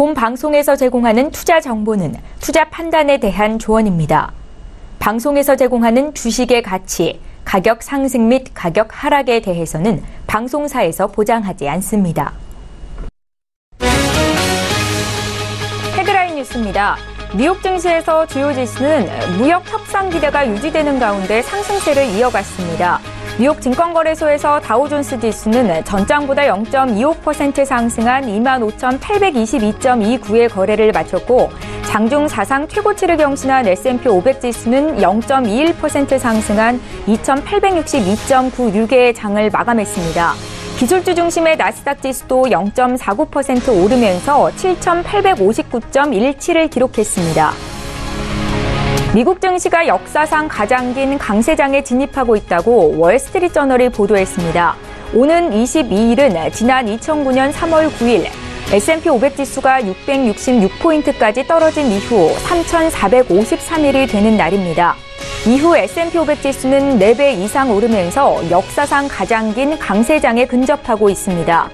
본 방송에서 제공하는 투자 정보는 투자 판단에 대한 조언입니다. 방송에서 제공하는 주식의 가치, 가격 상승 및 가격 하락에 대해서는 방송사에서 보장하지 않습니다. 헤드라인 뉴스입니다. 뉴욕 증시에서 주요 지수는 무역 협상 기대가 유지되는 가운데 상승세를 이어갔습니다. 뉴욕 증권거래소에서 다우존스 지수는 전장보다 0.25% 상승한 25,822.29의 거래를 마쳤고 장중 사상 최고치를 경신한 S&P 500 지수는 0.21% 상승한 2,862.96의 장을 마감했습니다. 기술주 중심의 나스닥 지수도 0.49% 오르면서 7,859.17을 기록했습니다. 미국 증시가 역사상 가장 긴 강세장에 진입하고 있다고 월스트리트저널이 보도했습니다. 오는 22일은 지난 2009년 3월 9일 S&P 500 지수가 666포인트까지 떨어진 이후 3,453일이 되는 날입니다. 이후 S&P 500 지수는 4배 이상 오르면서 역사상 가장 긴 강세장에 근접하고 있습니다.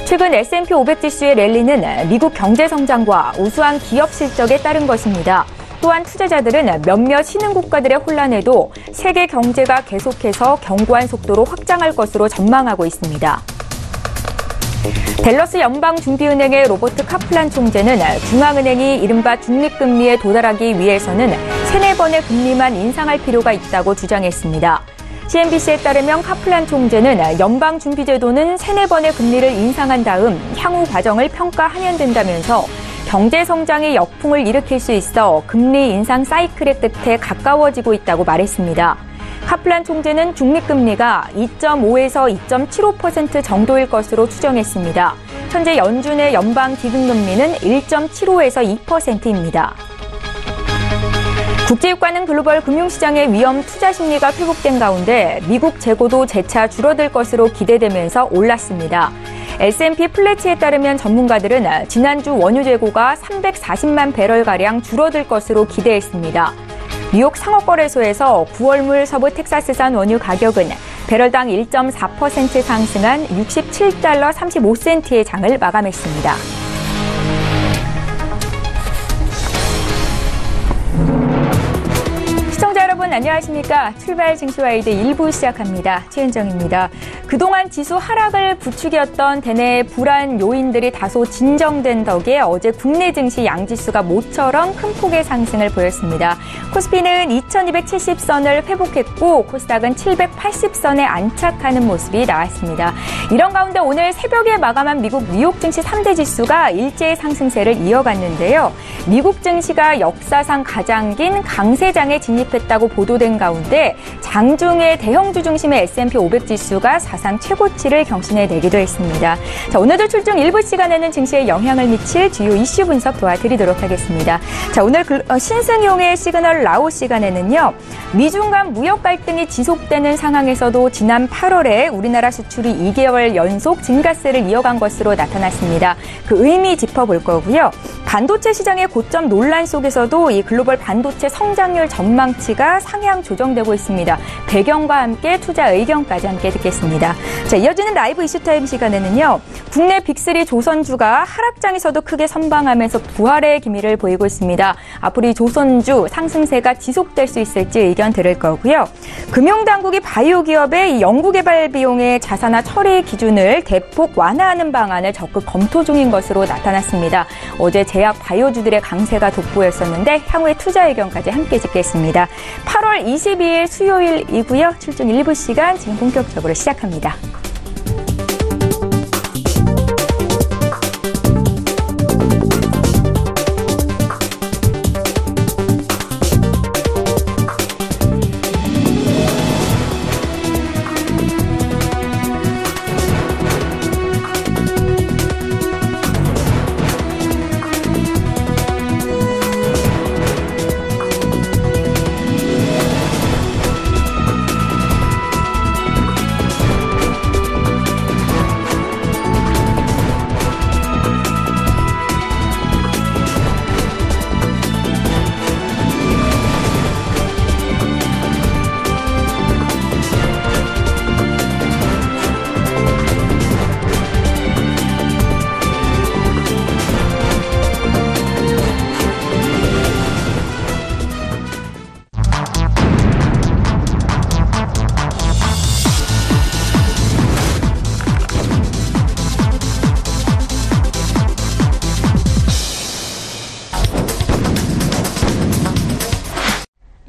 최근 S&P 500 지수의 랠리는 미국 경제 성장과 우수한 기업 실적에 따른 것입니다. 또한 투자자들은 몇몇 신흥 국가들의 혼란에도 세계 경제가 계속해서 견고한 속도로 확장할 것으로 전망하고 있습니다. 댈러스 연방준비은행의 로버트 카플란 총재는 중앙은행이 이른바 중립금리에 도달하기 위해서는 3-4번의 금리만 인상할 필요가 있다고 주장했습니다. CNBC에 따르면 카플란 총재는 연방준비제도는 3-4번의 금리를 인상한 다음 향후 과정을 평가하면 된다면서 경제 성장의 역풍을 일으킬 수 있어 금리 인상 사이클의 끝에 가까워지고 있다고 말했습니다. 카플란 총재는 중립금리가 2.5에서 2.75% 정도일 것으로 추정했습니다. 현재 연준의 연방 기준금리는 1.75에서 2%입니다. 국제유가는 글로벌 금융시장의 위험 투자 심리가 회복된 가운데 미국 재고도 재차 줄어들 것으로 기대되면서 올랐습니다. S&P 플래치에 따르면 전문가들은 지난주 원유 재고가 340만 배럴가량 줄어들 것으로 기대했습니다. 뉴욕 상업거래소에서 9월물 서부 텍사스산 원유 가격은 배럴당 1.4% 상승한 $67 35센트의 장을 마감했습니다. 시청자 여러분 안녕하십니까? 출발 증시와이드 1부 시작합니다. 최은정입니다. 그동안 지수 하락을 부추겼던 대내 불안 요인들이 다소 진정된 덕에 어제 국내 증시 양지수가 모처럼 큰 폭의 상승을 보였습니다. 코스피는 2270선을 회복했고 코스닥은 780선에 안착하는 모습이 나왔습니다. 이런 가운데 오늘 새벽에 마감한 미국 뉴욕 증시 3대 지수가 일제의 상승세를 이어갔는데요. 미국 증시가 역사상 가장 긴 강세장에 진입했다고 보도된 가운데 장중에 대형주 중심의 S&P 500 지수가 사상 최고치를 경신해내기도 했습니다. 자, 오늘도 출중 일부 시간에는 증시에 영향을 미칠 주요 이슈 분석 도와드리도록 하겠습니다. 자, 오늘 신승용의 시그널 라오 시간에는요. 미중 간 무역 갈등이 지속되는 상황에서도 지난 8월에 우리나라 수출이 2개월 연속 증가세를 이어간 것으로 나타났습니다. 그 의미 짚어볼 거고요. 반도체 시장의 고점 논란 속에서도 이 글로벌 반도체 성장률 전망치가 상향 조정되고 있습니다. 배경과 함께 투자 의견까지 함께 듣겠습니다. 자, 이어지는 라이브 이슈타임 시간에는요. 국내 빅3 조선주가 하락장에서도 크게 선방하면서 부활의 기미를 보이고 있습니다. 앞으로 이 조선주 상승세가 지속될 수 있을지 의견 들을 거고요. 금융당국이 바이오 기업의 연구개발 비용의 자산화 처리 기준을 대폭 완화하는 방안을 적극 검토 중인 것으로 나타났습니다. 어제 제약 바이오주들의 강세가 돋보였었는데 향후의 투자 의견까지 함께 듣겠습니다. 8월 22일 수요일이고요. 출중 일부 시간 지금 본격적으로 시작합니다.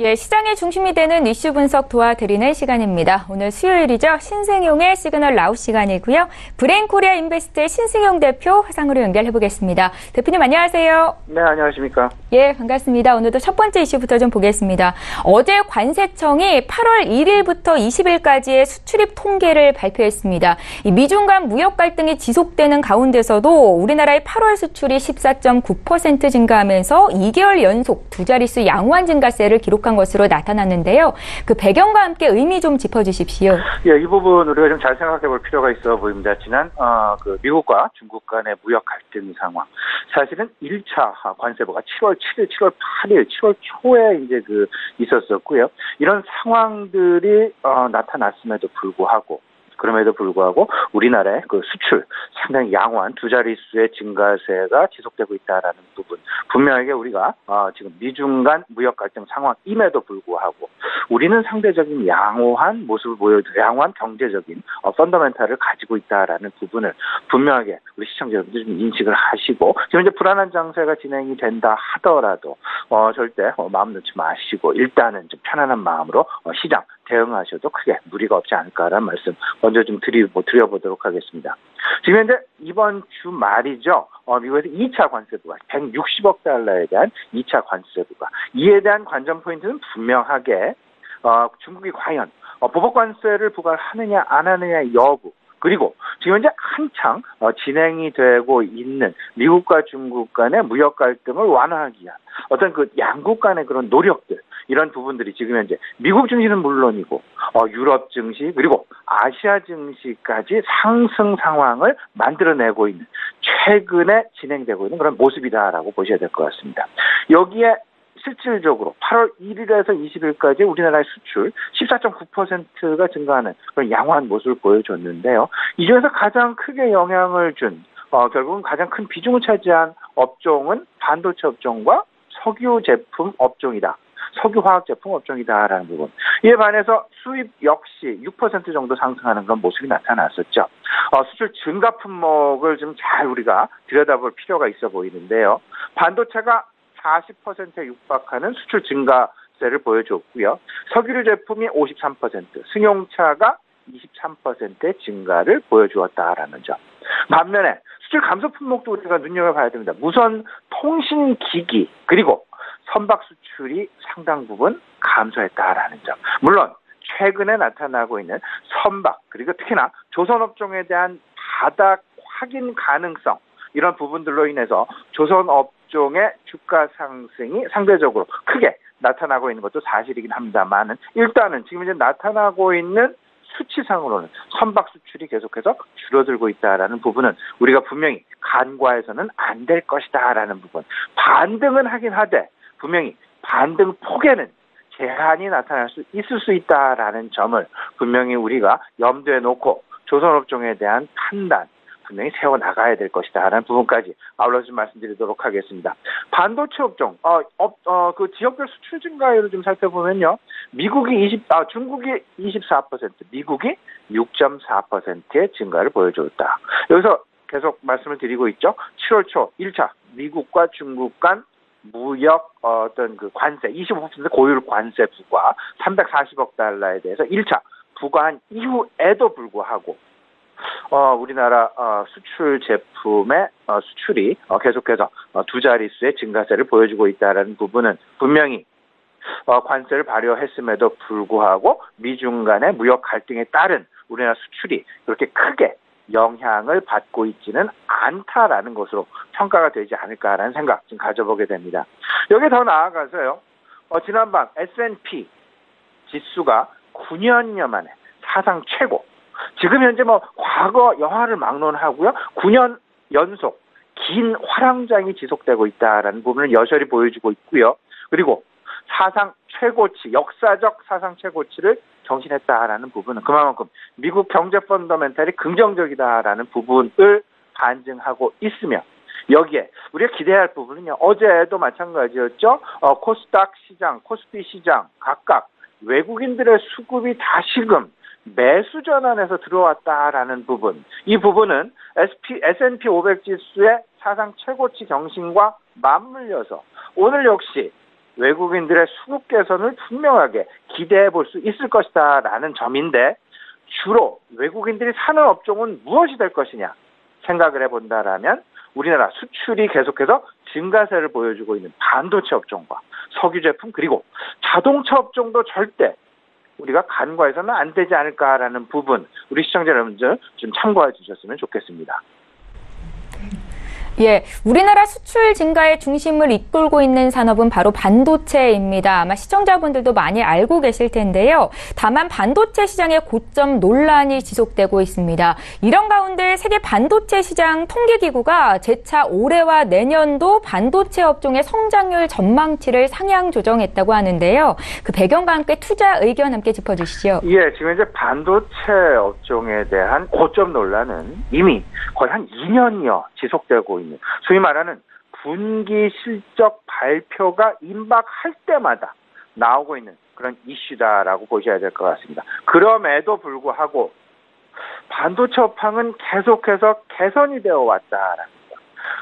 예, 시장의 중심이 되는 이슈 분석 도와드리는 시간입니다. 오늘 수요일이죠. 신승용의 시그널 라우 시간이고요. 브레인코리아 인베스트의 신승용 대표 화상으로 연결해보겠습니다. 대표님 안녕하세요. 네, 안녕하십니까. 예, 반갑습니다. 오늘도 첫 번째 이슈부터 좀 보겠습니다. 어제 관세청이 8월 1일부터 20일까지의 수출입 통계를 발표했습니다. 이 미중 간 무역 갈등이 지속되는 가운데서도 우리나라의 8월 수출이 14.9% 증가하면서 2개월 연속 두 자릿수 양호한 증가세를 기록한 것으로 나타났는데요. 그 배경과 함께 의미 좀 짚어주십시오. 예, 이 부분 우리가 좀 잘 생각해 볼 필요가 있어 보입니다. 지난 미국과 중국 간의 무역 갈등 상황. 사실은 1차 관세부가 7월 7일, 7월 8일, 7월 초에 이제 있었었고요. 이런 상황들이 나타났음에도 불구하고 우리나라의 수출 상당히 양호한 두 자릿수의 증가세가 지속되고 있다라는 부분. 분명하게 우리가 지금 미중 간 무역 갈등 상황임에도 불구하고 우리는 상대적인 양호한 모습을 양호한 경제적인 펀더멘탈을 가지고 있다라는 부분을 분명하게 우리 시청자 여러분들이 좀 인식을 하시고 지금 이제 불안한 장세가 진행이 된다 하더라도 절대 마음 놓지 마시고 일단은 좀 편안한 마음으로 시장 대응하셔도 크게 무리가 없지 않을까라는 말씀 먼저 좀 드려보도록 하겠습니다. 지금 현재 이번 주 말이죠. 미국에서 2차 관세부가 160억 달러에 대한 2차 관세부가 이에 대한 관전 포인트는 분명하게 중국이 과연 보복 관세를 부과하느냐 안 하느냐 여부 그리고 지금 현재 한창 진행이 되고 있는 미국과 중국 간의 무역 갈등을 완화하기 위한 어떤 양국 간의 그런 노력들 이런 부분들이 지금 현재 미국 증시는 물론이고 유럽 증시 그리고 아시아 증시까지 상승 상황을 만들어내고 있는 최근에 진행되고 있는 그런 모습이다라고 보셔야 될 것 같습니다. 여기에 실질적으로 8월 1일에서 20일까지 우리나라의 수출 14.9%가 증가하는 그런 양호한 모습을 보여줬는데요. 이 중에서 가장 크게 영향을 준 결국은 가장 큰 비중을 차지한 업종은 반도체 업종과 석유 제품 업종이다. 석유화학 제품 업종이다라는 부분. 이에 반해서 수입 역시 6% 정도 상승하는 그런 모습이 나타났었죠. 수출 증가 품목을 좀 잘 우리가 들여다볼 필요가 있어 보이는데요. 반도체가 40%에 육박하는 수출 증가세를 보여줬고요. 석유류 제품이 53%, 승용차가 23%의 증가를 보여주었다라는 점. 반면에 수출 감소 품목도 우리가 눈여겨봐야 됩니다. 무선 통신기기 그리고 선박 수출이 상당 부분 감소했다라는 점. 물론 최근에 나타나고 있는 선박 그리고 특히나 조선업종에 대한 바닥 확인 가능성 이런 부분들로 인해서 조선업종의 주가 상승이 상대적으로 크게 나타나고 있는 것도 사실이긴 합니다만은 일단은 지금 이제 나타나고 있는 수치상으로는 선박 수출이 계속해서 줄어들고 있다라는 부분은 우리가 분명히 간과해서는 안 될 것이다라는 부분. 반등은 하긴 하되 분명히 반등 폭에는 제한이 나타날 수 있을 수 있다라는 점을 분명히 우리가 염두에 놓고 조선업종에 대한 판단 분명히 세워나가야 될 것이다라는 부분까지 아울러서 좀 말씀드리도록 하겠습니다. 반도체 업종, 지역별 수출 증가율을 좀 살펴보면요. 중국이 24%, 미국이 6.4%의 증가를 보여줬다. 여기서 계속 말씀을 드리고 있죠. 7월 초 1차 미국과 중국 간 무역 관세 25% 고율 관세 부과 340억 달러에 대해서 1차 부과한 이후에도 불구하고 우리나라 수출 제품의 수출이 계속해서 두 자릿수의 증가세를 보여주고 있다는 부분은 분명히 관세를 발효했음에도 불구하고 미중 간의 무역 갈등에 따른 우리나라 수출이 그렇게 크게 영향을 받고 있지는 않다라는 것으로 평가가 되지 않을까라는 생각 좀 가져보게 됩니다. 여기에 더 나아가서요. 지난번 S&P 지수가 9년여 만에 사상 최고. 지금 현재 과거 영화를 막론하고요. 9년 연속 긴 화랑장이 지속되고 있다라는 부분을 여실히 보여주고 있고요. 그리고 사상 최고치, 역사적 사상 최고치를 경신했다라는 부분은 그만큼 미국 경제 펀더멘탈이 긍정적이다라는 부분을 반증하고 있으며 여기에 우리가 기대해야 할 부분은요. 어제도 마찬가지였죠. 코스닥 시장, 코스피 시장 각각 외국인들의 수급이 다시금 매수 전환에서 들어왔다라는 부분. 이 부분은 S&P 500 지수의 사상 최고치 경신과 맞물려서 오늘 역시 외국인들의 수급 개선을 분명하게 기대해 볼 수 있을 것이다라는 점인데 주로 외국인들이 사는 업종은 무엇이 될 것이냐 생각을 해본다라면 우리나라 수출이 계속해서 증가세를 보여주고 있는 반도체 업종과 석유 제품 그리고 자동차 업종도 절대 우리가 간과해서는 안 되지 않을까라는 부분 우리 시청자 여러분들 좀 참고해 주셨으면 좋겠습니다. 예, 우리나라 수출 증가의 중심을 이끌고 있는 산업은 바로 반도체입니다. 아마 시청자분들도 많이 알고 계실 텐데요. 다만 반도체 시장의 고점 논란이 지속되고 있습니다. 이런 가운데 세계 반도체 시장 통계기구가 재차 올해와 내년도 반도체 업종의 성장률 전망치를 상향 조정했다고 하는데요. 그 배경과 함께 투자 의견 함께 짚어주시죠. 예, 지금 이제 반도체 업종에 대한 고점 논란은 이미 거의 한 2년여 지속되고 있는 소위 말하는 분기 실적 발표가 임박할 때마다 나오고 있는 그런 이슈다라고 보셔야 될 것 같습니다. 그럼에도 불구하고 반도체 업황은 계속해서 개선이 되어 왔다라는 것.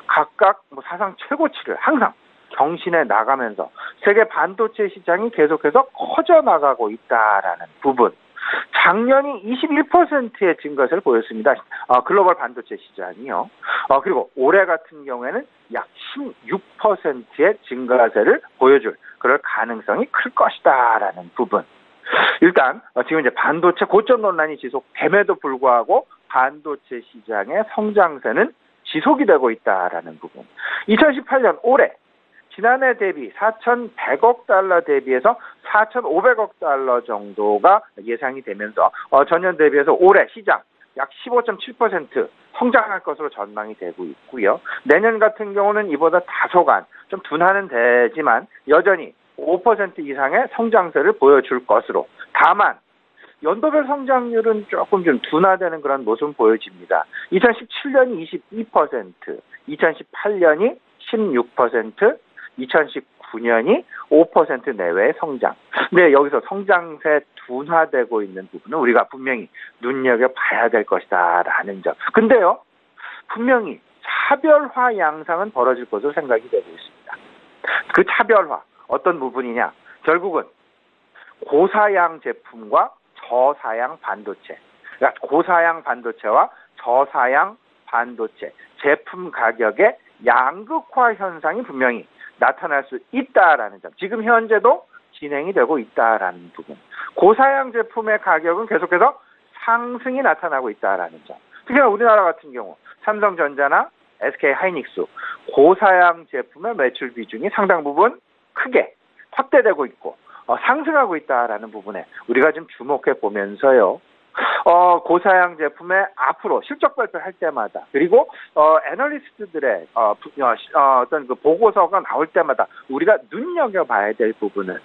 각각 사상 최고치를 항상 경신해 나가면서 세계 반도체 시장이 계속해서 커져나가고 있다라는 부분. 작년이 21%의 증가세를 보였습니다. 글로벌 반도체 시장이요. 그리고 올해 같은 경우에는 약 16%의 증가세를 보여줄 그럴 가능성이 클 것이다라는 부분. 일단 지금 이제 반도체 고점 논란이 지속됨에도 불구하고 반도체 시장의 성장세는 지속이 되고 있다라는 부분. 2018년 올해 지난해 대비 4,100억 달러 대비해서 4,500억 달러 정도가 예상이 되면서 전년 대비해서 올해 시장 약 15.7% 성장할 것으로 전망이 되고 있고요. 내년 같은 경우는 이보다 다소간 좀 둔화는 되지만 여전히 5% 이상의 성장세를 보여줄 것으로. 다만 연도별 성장률은 조금 좀 둔화되는 그런 모습은 보여집니다. 2017년이 22%, 2018년이 16%, 2019년이 5% 내외의 성장. 근데 여기서 성장세 둔화되고 있는 부분은 우리가 분명히 눈여겨봐야 될 것이다라는 점. 근데요, 분명히 차별화 양상은 벌어질 것으로 생각이 되고 있습니다. 그 차별화, 어떤 부분이냐? 결국은 고사양 제품과 저사양 반도체. 그러니까 고사양 반도체와 저사양 반도체 제품 가격의 양극화 현상이 분명히 나타날 수 있다라는 점. 지금 현재도 진행이 되고 있다라는 부분. 고사양 제품의 가격은 계속해서 상승이 나타나고 있다라는 점. 특히나 우리나라 같은 경우 삼성전자나 SK하이닉스 고사양 제품의 매출 비중이 상당 부분 크게 확대되고 있고 상승하고 있다라는 부분에 우리가 좀 주목해 보면서요. 고사양 제품의 앞으로 실적 발표할 때마다 그리고 애널리스트들의 어떤 그 보고서가 나올 때마다 우리가 눈여겨봐야 될 부분은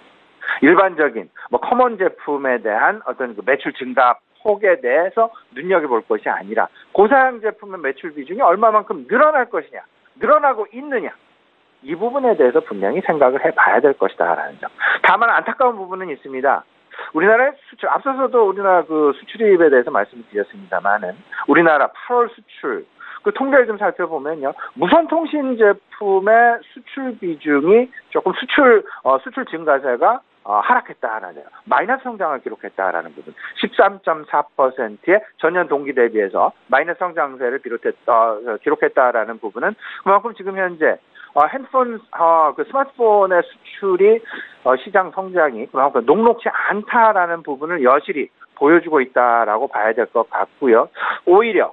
일반적인 커먼 제품에 대한 어떤 그 매출 증가 폭에 대해서 눈여겨볼 것이 아니라 고사양 제품의 매출 비중이 얼마만큼 늘어날 것이냐, 늘어나고 있느냐 이 부분에 대해서 분명히 생각을 해봐야 될 것이다라는 점. 다만 안타까운 부분은 있습니다. 우리나라의 수출, 앞서서도 우리나라 그 수출입에 대해서 말씀을 드렸습니다만은 우리나라 8월 수출, 그 통계를 좀 살펴보면요. 무선통신 제품의 수출 비중이 조금 수출 증가세가 하락했다라는 마이너스 성장을 기록했다라는 부분. 13.4%의 전년 동기 대비해서 마이너스 성장세를 기록했다라는 부분은 그만큼 지금 현재 핸드폰, 그 스마트폰의 수출이 시장 성장이 그만큼 녹록지 않다라는 부분을 여실히 보여주고 있다라고 봐야 될 것 같고요. 오히려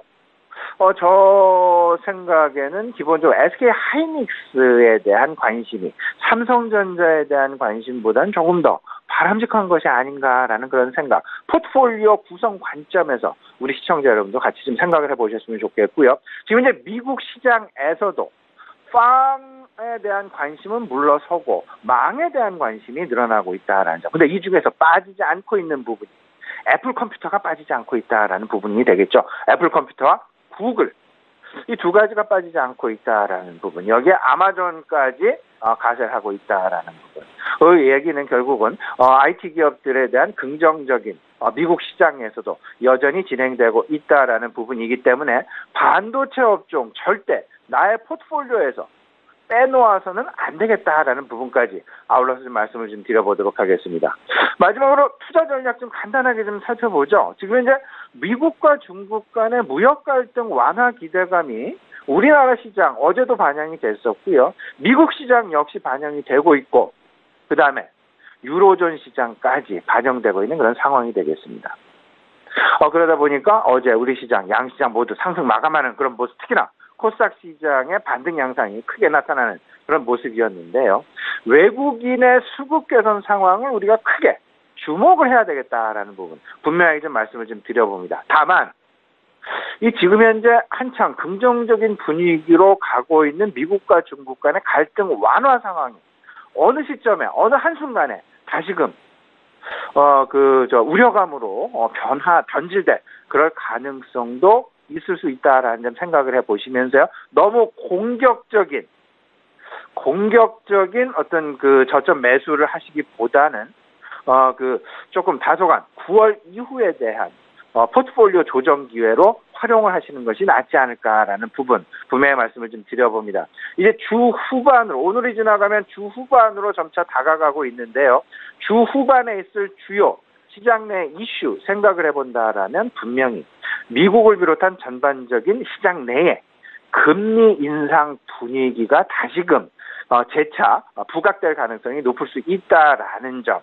저 생각에는 기본적으로 SK하이닉스에 대한 관심이 삼성전자에 대한 관심보다는 조금 더 바람직한 것이 아닌가라는 그런 생각, 포트폴리오 구성 관점에서 우리 시청자 여러분도 같이 좀 생각을 해보셨으면 좋겠고요. 지금 이제 미국 시장에서도 빵에 대한 관심은 물러서고 망에 대한 관심이 늘어나고 있다라는 점. 근데 이 중에서 빠지지 않고 있는 부분이 애플 컴퓨터가 빠지지 않고 있다라는 부분이 되겠죠. 애플 컴퓨터와 구글 이 두 가지가 빠지지 않고 있다라는 부분. 여기에 아마존까지 가세를 하고 있다라는 부분. 그 얘기는 결국은 IT 기업들에 대한 긍정적인 미국 시장에서도 여전히 진행되고 있다라는 부분이기 때문에 반도체 업종 절대 나의 포트폴리오에서 빼놓아서는 안 되겠다라는 부분까지 아울러서 좀 말씀을 좀 드려보도록 하겠습니다. 마지막으로 투자 전략 좀 간단하게 좀 살펴보죠. 지금 이제 미국과 중국 간의 무역 갈등 완화 기대감이 우리나라 시장 어제도 반영이 됐었고요. 미국 시장 역시 반영이 되고 있고 그 다음에 유로존 시장까지 반영되고 있는 그런 상황이 되겠습니다. 그러다 보니까 어제 우리 시장, 양시장 모두 상승 마감하는 그런 모습, 특히나 코스닥 시장의 반등 양상이 크게 나타나는 그런 모습이었는데요. 외국인의 수급 개선 상황을 우리가 크게 주목을 해야 되겠다라는 부분 분명히 좀 말씀을 좀 드려봅니다. 다만 이 지금 현재 한창 긍정적인 분위기로 가고 있는 미국과 중국 간의 갈등 완화 상황이 어느 시점에 어느 한순간에 다시금 우려감으로 변질될 그럴 가능성도 있을 수 있다라는 점 생각을 해보시면서요. 너무 공격적인 어떤 그 저점 매수를 하시기보다는 조금 다소간 9월 이후에 대한 포트폴리오 조정 기회로 활용을 하시는 것이 낫지 않을까라는 부분 분명히 말씀을 좀 드려봅니다. 이제 주 후반으로 오늘이 지나가면 주 후반으로 점차 다가가고 있는데요. 주 후반에 있을 주요 시장 내 이슈 생각을 해본다라면 분명히 미국을 비롯한 전반적인 시장 내에 금리 인상 분위기가 다시금 재차 부각될 가능성이 높을 수 있다라는 점.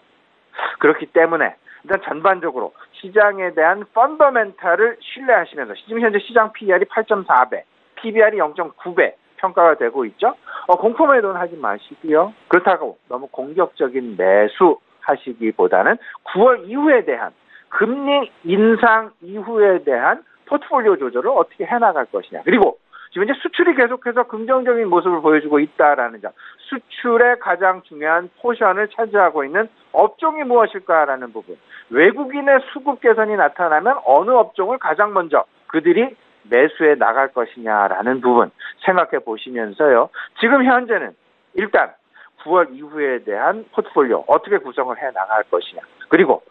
그렇기 때문에 일단 전반적으로 시장에 대한 펀더멘탈을 신뢰하시면서 지금 현재 시장 PER이 8.4배, PBR이 0.9배 평가가 되고 있죠. 공포 매도는 하지 마시고요. 그렇다고 너무 공격적인 매수 하시기보다는 9월 이후에 대한 금리 인상 이후에 대한 포트폴리오 조절을 어떻게 해나갈 것이냐. 그리고 지금 이제 수출이 계속해서 긍정적인 모습을 보여주고 있다라는 점. 수출의 가장 중요한 포션을 차지하고 있는 업종이 무엇일까라는 부분. 외국인의 수급 개선이 나타나면 어느 업종을 가장 먼저 그들이 매수해 나갈 것이냐라는 부분 생각해 보시면서요. 지금 현재는 일단 9월 이후에 대한 포트폴리오 어떻게 구성을 해 나갈 것이냐. 그리고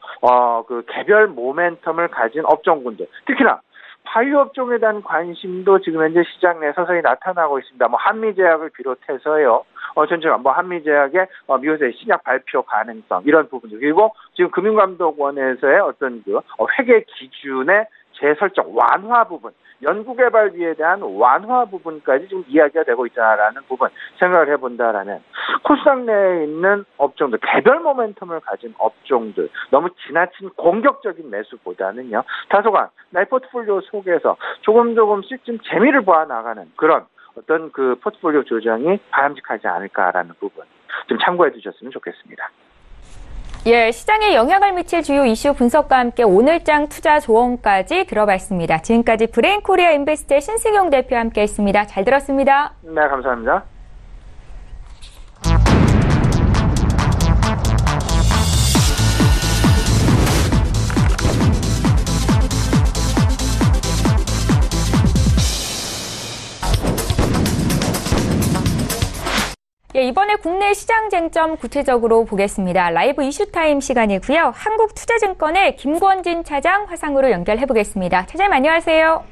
개별 모멘텀을 가진 업종군들, 특히나 바이오 업종에 대한 관심도 지금 현재 시장 내 서서히 나타나고 있습니다. 한미제약을 비롯해서요. 전체가 한미제약의 미호세 신약 발표 가능성 이런 부분들, 그리고 지금 금융감독원에서의 어떤 회계 기준의 재설정 완화 부분, 연구개발비에 대한 완화 부분까지 지금 이야기가 되고 있다라는 부분 생각을 해본다라면 코스닥 내에 있는 업종들, 개별 모멘텀을 가진 업종들, 너무 지나친 공격적인 매수보다는요, 다소간 나의 포트폴리오 속에서 조금씩 좀 재미를 보아 나가는 그런 어떤 그 포트폴리오 조정이 바람직하지 않을까라는 부분 좀 참고해 주셨으면 좋겠습니다. 예, 시장에 영향을 미칠 주요 이슈 분석과 함께 오늘장 투자 조언까지 들어봤습니다. 지금까지 브레인코리아 인베스트의 신승용 대표와 함께했습니다. 잘 들었습니다. 네, 감사합니다. 예, 이번에 국내 시장 쟁점 구체적으로 보겠습니다. 라이브 이슈타임 시간이고요. 한국투자증권의 김권진 차장 화상으로 연결해보겠습니다. 차장님 안녕하세요.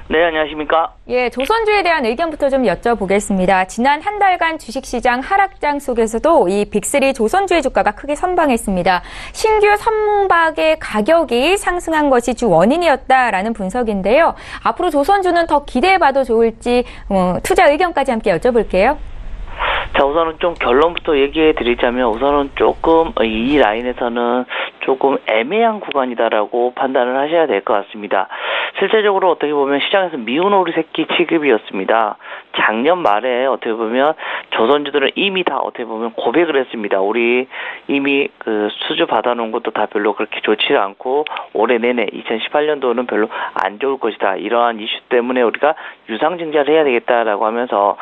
네, 안녕하십니까? 예, 조선주에 대한 의견부터 좀 여쭤보겠습니다. 지난 한 달간 주식시장 하락장 속에서도 이 빅3 조선주의 주가가 크게 선방했습니다. 신규 선박의 가격이 상승한 것이 주 원인이었다라는 분석인데요. 앞으로 조선주는 더 기대해봐도 좋을지 투자 의견까지 함께 여쭤볼게요. 자, 우선은 좀 결론부터 얘기해 드리자면 우선은 조금 이 라인에서는 조금 애매한 구간이다라고 판단을 하셔야 될 것 같습니다. 실제적으로 어떻게 보면 시장에서 미운 오리 새끼 취급이었습니다. 작년 말에 어떻게 보면 조선주들은 이미 다 어떻게 보면 고백을 했습니다. 우리 이미 그 수주 받아놓은 것도 다 별로 그렇게 좋지 않고 올해 내내 2018년도는 별로 안 좋을 것이다. 이러한 이슈 때문에 우리가 유상증자를 해야 되겠다라고 하면서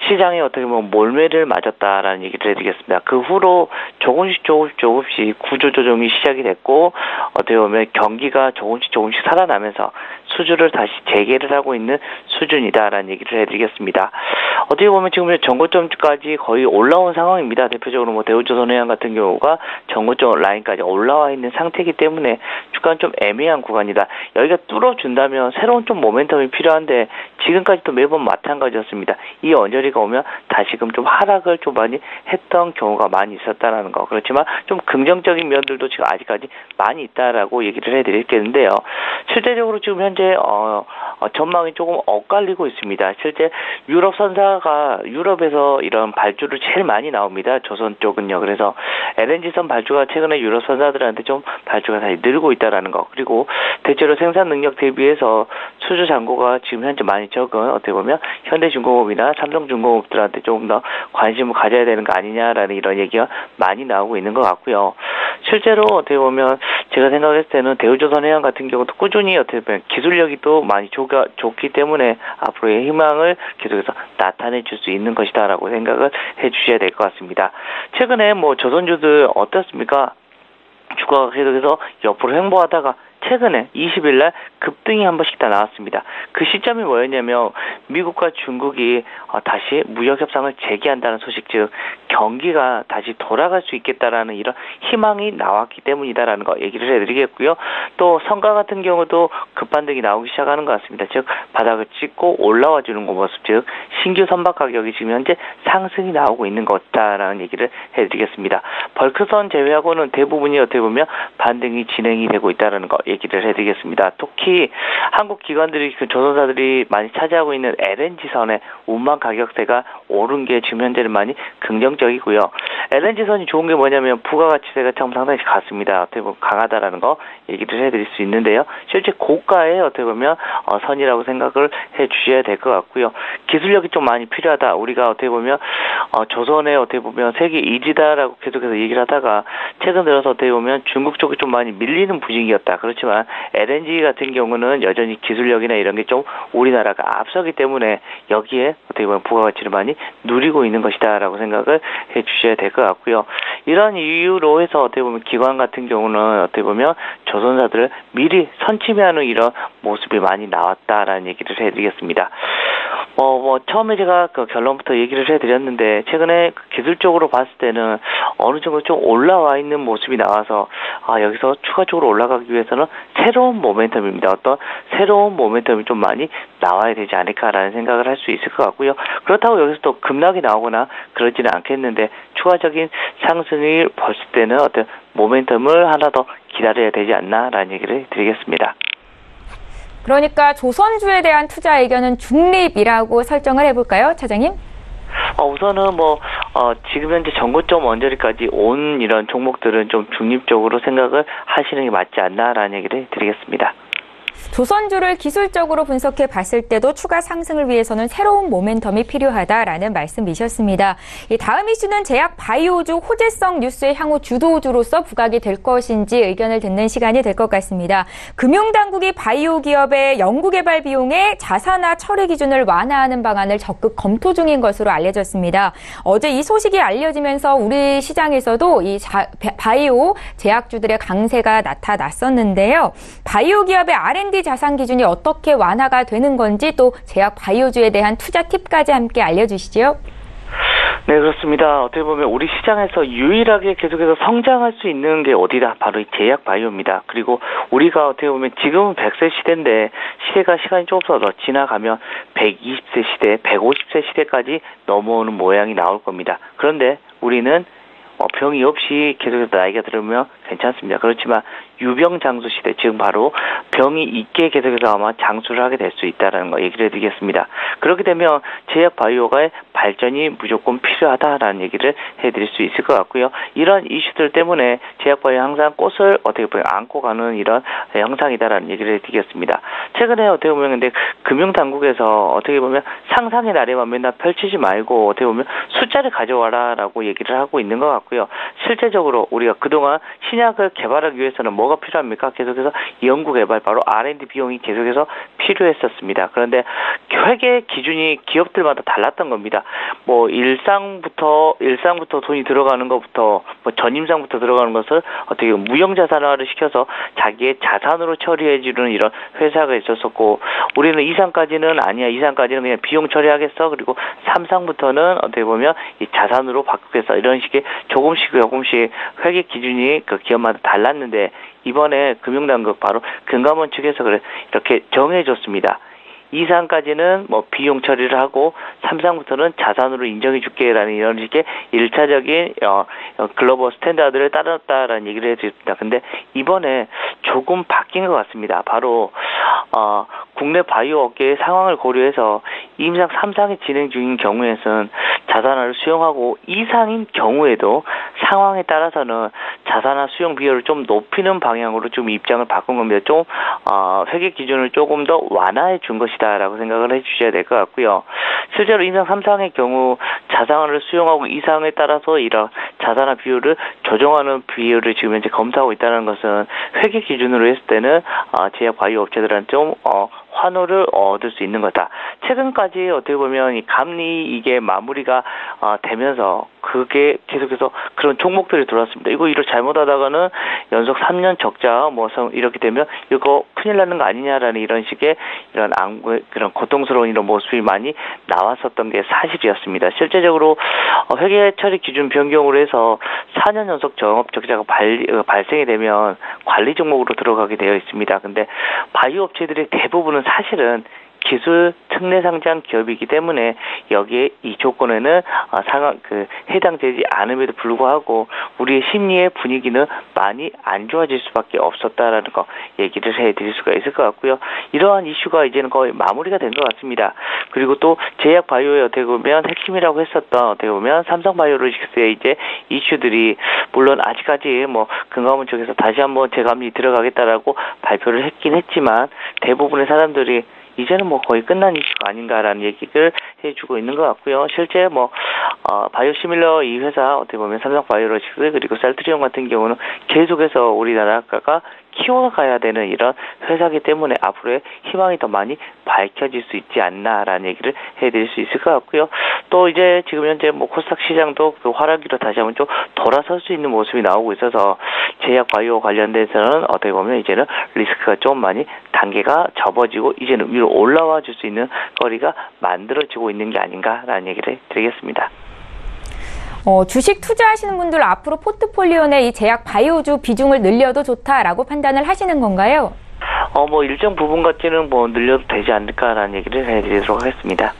시장에 어떻게 보면 몰매를 맞았다라는 얘기를 해드리겠습니다. 그 후로 조금씩 구조조정이 시작이 됐고 어떻게 보면 경기가 조금씩 살아나면서 수주를 다시 재개를 하고 있는 수준이다라는 얘기를 해드리겠습니다. 어떻게 보면 지금 전고점까지 거의 올라온 상황입니다. 대표적으로 뭐 대우조선해양 같은 경우가 전고점 라인까지 올라와 있는 상태이기 때문에 주가는 좀 애매한 구간이다. 여기가 뚫어준다면 새로운 좀 모멘텀이 필요한데 지금까지도 매번 마찬가지였습니다. 이 언저리가 오면 다시금 좀 하락을 좀 많이 했던 경우가 많이 있었다라는 거. 그렇지만 좀 긍정적인 면들도 지금 아직까지 많이 있다라고 얘기를 해드릴겠는데요. 실제적으로 지금 현재 전망이 조금 엇갈리고 있습니다. 실제 유럽 선사가 유럽에서 이런 발주를 제일 많이 나옵니다. 조선 쪽은요. 그래서 LNG선 발주가 최근에 유럽 선사들한테 좀 발주가 다시 늘고 있다라는 거. 그리고 대체로 생산 능력 대비해서 수주 잔고가 지금 현재 많이 적은 어떻게 보면 현대중공업이나 삼성중공업들한테 조금 더 관심을 가져야 되는 거 아니냐라는 이런 얘기가 많이 나오고 있는 것 같고요. 실제로 어떻게 보면 제가 생각했을 때는 대우조선해양 같은 경우도 꾸준히 어떻게 보면 기술력이 또 많이 좋기 때문에 앞으로의 희망을 계속해서 나타내 줄 수 있는 것이다라고 생각을 해 주셔야 될 것 같습니다. 최근에 뭐 조선주들 어떻습니까? 주가가 계속해서 옆으로 횡보하다가 최근에 20일 날 급등이 한 번씩 다 나왔습니다. 그 시점이 뭐였냐면 미국과 중국이 다시 무역 협상을 재개한다는 소식, 즉 경기가 다시 돌아갈 수 있겠다라는 이런 희망이 나왔기 때문이다라는 거 얘기를 해드리겠고요. 또 성과 같은 경우도 급반등이 나오기 시작하는 것 같습니다. 즉 바닥을 찍고 올라와 주는 모습, 즉 신규 선박 가격이 지금 현재 상승이 나오고 있는 것다라는 얘기를 해드리겠습니다. 벌크선 제외하고는 대부분이 어떻게 보면 반등이 진행이 되고 있다라는 거 얘기를 해드리겠습니다. 특히 한국 기관들이 그 조선사들이 많이 차지하고 있는 LNG선의 운반 가격대가 오른 게 지금 현재는 많이 긍정적이고요. LNG선이 좋은 게 뭐냐면 부가가치세가 참 상당히 같습니다. 어떻게 보면 강하다라는 거 얘기를 해드릴 수 있는데요. 실제 고가의 어떻게 보면 선이라고 생각을 해주셔야 될 것 같고요. 기술력이 좀 많이 필요하다. 우리가 어떻게 보면 조선의 어떻게 보면 세계 1위다라고 계속해서 얘기를 하다가 최근 들어서 어떻게 보면 중국 쪽이 좀 많이 밀리는 분위기였다. 그렇지만 LNG 같은 경우는 여전히 기술력이나 이런 게 좀 우리나라가 앞서기 때문에 여기에 어떻게 보면 부가가치를 많이 누리고 있는 것이다라고 생각을 해주셔야 될 것 같고요. 이런 이유로 해서 어떻게 보면 기관 같은 경우는 어떻게 보면 조선사들을 미리 선침해하는 이런 모습이 많이 나왔다라는 얘기를 해드리겠습니다. 처음에 제가 그 결론부터 얘기를 해드렸는데 최근에 기술적으로 봤을 때는 어느 정도 좀 올라와 있는 모습이 나와서 여기서 추가적으로 올라가기 위해서는 새로운 모멘텀입니다. 어떤 새로운 모멘텀이 좀 많이 나와야 되지 않을까라는 생각을 할 수 있을 것 같고요. 그렇다고 여기서 또 급락이 나오거나 그러지는 않겠는데 추가적인 상승을 봤을 때는 어떤 모멘텀을 하나 더 기다려야 되지 않나라는 얘기를 드리겠습니다. 그러니까 조선주에 대한 투자 의견은 중립이라고 설정을 해볼까요, 차장님? 우선은 지금 현재 전고점 언저리까지 온 이런 종목들은 좀 중립적으로 생각을 하시는 게 맞지 않나라는 얘기를 드리겠습니다. 조선주를 기술적으로 분석해 봤을 때도 추가 상승을 위해서는 새로운 모멘텀이 필요하다라는 말씀이셨습니다. 다음 이슈는 제약 바이오주 호재성 뉴스의 향후 주도주로서 부각이 될 것인지 의견을 듣는 시간이 될 것 같습니다. 금융당국이 바이오 기업의 연구개발 비용의 자산화 처리 기준을 완화하는 방안을 적극 검토 중인 것으로 알려졌습니다. 어제 이 소식이 알려지면서 우리 시장에서도 이 바이오 제약주들의 강세가 나타났었는데요. 바이오 기업의 R&D 자산 기준이 어떻게 완화가 되는 건지 또 제약 바이오주에 대한 투자 팁까지 함께 알려주시죠. 네, 그렇습니다. 어떻게 보면 우리 시장에서 유일하게 계속해서 성장할 수 있는 게 어디다? 바로 이 제약 바이오입니다. 그리고 우리가 어떻게 보면 지금은 100세 시대인데 시대가 시간이 조금 더 지나가면 120세 시대, 150세 시대까지 넘어오는 모양이 나올 겁니다. 그런데 우리는 병이 없이 계속해서 나이가 들으면 괜찮습니다. 그렇지만 유병장수 시대, 지금 바로 병이 있게 계속해서 아마 장수를 하게 될 수 있다는 거 얘기를 해드리겠습니다. 그렇게 되면 제약 바이오가의 발전이 무조건 필요하다라는 얘기를 해드릴 수 있을 것 같고요. 이런 이슈들 때문에 제약 바이오 항상 꽃을 어떻게 보면 안고 가는 이런 형상이다라는 얘기를 해드리겠습니다. 최근에 어떻게 보면 근데 금융당국에서 어떻게 보면 상상의 나래만 맨날 펼치지 말고 어떻게 보면 숫자를 가져와라라고 얘기를 하고 있는 것 같고요. 실제적으로 우리가 그동안 신약을 개발하기 위해서는 뭐가 필요합니까? 계속해서 연구 개발, 바로 R&D 비용이 계속해서 필요했었습니다. 그런데 회계 기준이 기업들마다 달랐던 겁니다. 뭐 일상부터 돈이 들어가는 것부터 뭐 전임상부터 들어가는 것을 어떻게 무형자산화를 시켜서 자기의 자산으로 처리해주는 이런 회사가 있었었고, 우리는 2상까지는 아니야. 2상까지는 그냥 비용 처리하겠어. 그리고 3상부터는 어떻게 보면 이 자산으로 바꾸겠어. 이런 식의 조금씩 회계 기준이 그 기업마다 달랐는데, 이번에 금융당국 바로 금감원 측에서 이렇게 정해줬습니다. 2상까지는 뭐 비용 처리를 하고 3상부터는 자산으로 인정해 줄게라는 이런 식의 1차적인 글로벌 스탠다드를 따랐다라는 얘기를 해드립니다. 근데 이번에 조금 바뀐 것 같습니다. 바로 국내 바이오 업계의 상황을 고려해서 2상, 3상이 진행 중인 경우에는 자산화를 수용하고 2상인 경우에도 상황에 따라서는 자산화 수용 비율을 좀 높이는 방향으로 좀 입장을 바꾼 겁니다. 좀 회계 기준을 조금 더 완화해 준 것이다라고 생각을 해주셔야 될 것 같고요. 실제로 2상, 3상의 경우 자산화를 수용하고 2상에 따라서 이런 자산화 비율을 조정하는 비율을 지금 현재 검토하고 있다는 것은 회계 기준으로 했을 때는 제약 바이오 업체들한테 좀 환호를 얻을 수 있는 거다. 최근까지 어떻게 보면 이 감리 이게 마무리가 되면서 그게 계속해서 그런 종목들이 들어왔습니다. 이거 잘못하다가는 연속 3년 적자 이렇게 되면 이거 큰일 나는 거 아니냐라는 이런 식의 그런 고통스러운 이런 모습이 많이 나왔었던 게 사실이었습니다. 실제적으로 회계 처리 기준 변경으로 해서 4년 연속 영업 적자가 발생이 되면 관리 종목으로 들어가게 되어 있습니다. 근데 바이오 업체들의 대부분은 사실은 기술 특례 상장 기업이기 때문에 여기에 이 조건에는 해당되지 않음에도 불구하고 우리의 심리의 분위기는 많이 안 좋아질 수밖에 없었다라는 거 얘기를 해드릴 수가 있을 것 같고요. 이러한 이슈가 이제는 거의 마무리가 된 것 같습니다. 그리고 또 제약 바이오의 어떻게 보면 핵심이라고 했었던 어떻게 보면 삼성바이오로직스의 이제 이슈들이 물론 아직까지 금감원 쪽에서 다시 한번 재감리 들어가겠다라고 발표를 했긴 했지만 대부분의 사람들이 이제는 거의 끝난 이슈가 아닌가라는 얘기를 해주고 있는 것 같고요. 실제 바이오시밀러 이 회사 어떻게 보면 삼성바이오로직스 그리고 셀트리온 같은 경우는 계속해서 우리나라가 키워가야 되는 이런 회사이기 때문에 앞으로의 희망이 더 많이 밝혀질 수 있지 않나라는 얘기를 해드릴 수 있을 것 같고요. 또 이제 지금 현재 코스닥 시장도 그 하락기로 다시 한번 좀 돌아설 수 있는 모습이 나오고 있어서 제약 바이오 관련돼서는 어떻게 보면 이제는 리스크가 좀 많이 단계가 접어지고 이제는 위로 올라와 줄 수 있는 거리가 만들어지고 있는 게 아닌가라는 얘기를 드리겠습니다. 주식 투자하시는 분들 앞으로 포트폴리오 내 이 제약 바이오주 비중을 늘려도 좋다라고 판단을 하시는 건가요? 일정 부분까지는 늘려도 되지 않을까라는 얘기를 해드리도록 하겠습니다.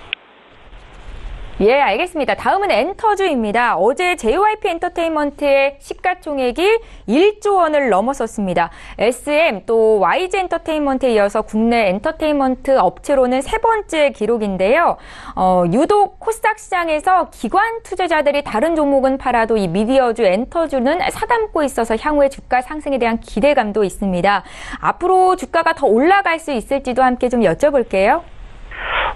예, 알겠습니다. 다음은 엔터주입니다. 어제 JYP 엔터테인먼트의 시가총액이 1조 원을 넘어섰습니다. SM 또 YG 엔터테인먼트에 이어서 국내 엔터테인먼트 업체로는 세 번째 기록인데요. 유독 코스닥 시장에서 기관 투자자들이 다른 종목은 팔아도 이 미디어주 엔터주는 사담고 있어서 향후의 주가 상승에 대한 기대감도 있습니다. 앞으로 주가가 더 올라갈 수 있을지도 함께 좀 여쭤볼게요.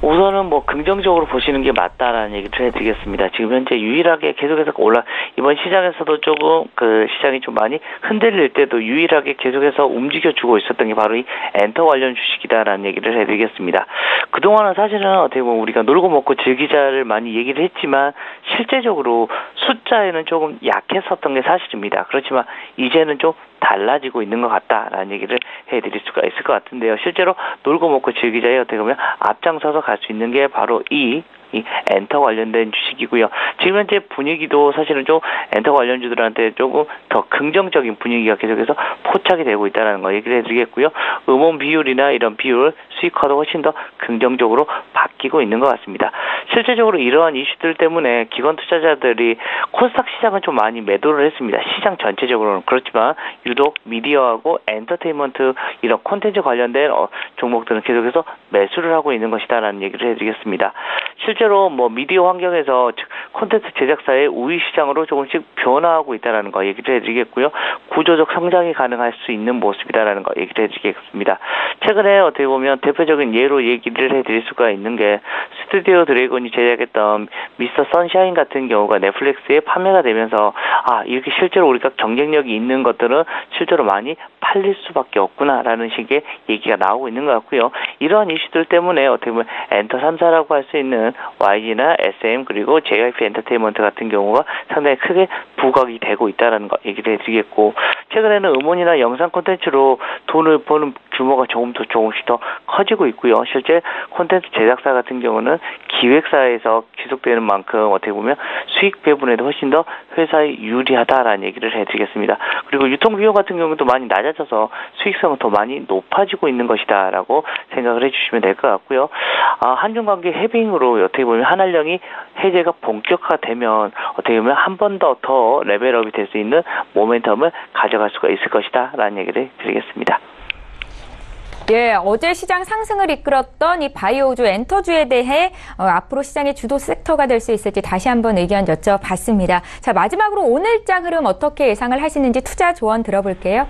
우선은 긍정적으로 보시는 게 맞다라는 얘기를 해드리겠습니다. 지금 현재 유일하게 계속해서 이번 시장에서도 조금 시장이 좀 많이 흔들릴 때도 유일하게 계속해서 움직여주고 있었던 게 바로 이 엔터 관련 주식이다라는 얘기를 해드리겠습니다. 그동안은 사실은 어떻게 보면 우리가 놀고 먹고 즐기자를 많이 얘기를 했지만 실제적으로 숫자에는 조금 약했었던 게 사실입니다. 그렇지만 이제는 좀 달라지고 있는 것 같다라는 얘기를 해드릴 수가 있을 것 같은데요. 실제로 놀고 먹고 즐기자에 어떻게 보면 앞장서서 갈 수 있는 게 바로 이 엔터 관련된 주식이고요. 지금 현재 분위기도 사실은 좀 엔터 관련주들한테 조금 더 긍정적인 분위기가 계속해서 포착이 되고 있다는 거 얘기를 해드리겠고요. 음원 비율이나 이런 비율, 수익화도 훨씬 더 긍정적으로 바뀌고 있는 것 같습니다. 실제적으로 이러한 이슈들 때문에 기관 투자자들이 코스닥 시장은 좀 많이 매도를 했습니다. 시장 전체적으로는 그렇지만 유독 미디어하고 엔터테인먼트 이런 콘텐츠 관련된 종목들은 계속해서 매수를 하고 있는 것이다라는 얘기를 해드리겠습니다. 실제로 미디어 환경에서 콘텐츠 제작사의 우위 시장으로 조금씩 변화하고 있다는 거 얘기를 해드리겠고요. 구조적 성장이 가능할 수 있는 모습이다라는 거 얘기를 해드리겠습니다. 최근에 어떻게 보면 대표적인 예로 얘기를 해드릴 수가 있는 게 게 스튜디오 드래곤이 제작했던 미스터 선샤인 같은 경우가 넷플릭스에 판매가 되면서 이렇게 실제로 우리가 경쟁력이 있는 것들은 실제로 많이 팔릴 수밖에 없구나라는 식의 얘기가 나오고 있는 것 같고요. 이러한 이슈들 때문에 어떻게 보면 엔터 3사라고 할 수 있는 YG나 SM 그리고 JYP 엔터테인먼트 같은 경우가 상당히 크게 부각이 되고 있다는 거 얘기를 해드리겠고, 최근에는 음원이나 영상 콘텐츠로 돈을 버는 규모가 조금씩 더 커지고 있고요. 실제 콘텐츠 제작사 같은 경우는 기획사에서 지속되는 만큼 어떻게 보면 수익 배분에도 훨씬 더 회사에 유리하다라는 얘기를 해드리겠습니다. 그리고 유통 비용 같은 경우도 많이 낮아져서 수익성은 더 많이 높아지고 있는 것이다라고 생각을 해주시면 될 것 같고요. 한중 관계 해빙으로 어떻게 보면 한한령이 해제가 본격화되면 어떻게 보면 한 번 더 레벨업이 될 수 있는 모멘텀을 가져갈 수가 있을 것이다라는 얘기를 드리겠습니다. 예, 어제 시장 상승을 이끌었던 이 바이오주, 엔터주에 대해 앞으로 시장의 주도 섹터가 될 수 있을지 다시 한번 의견 여쭤봤습니다. 자, 마지막으로 오늘장 흐름 어떻게 예상을 하시는지 투자 조언 들어볼게요.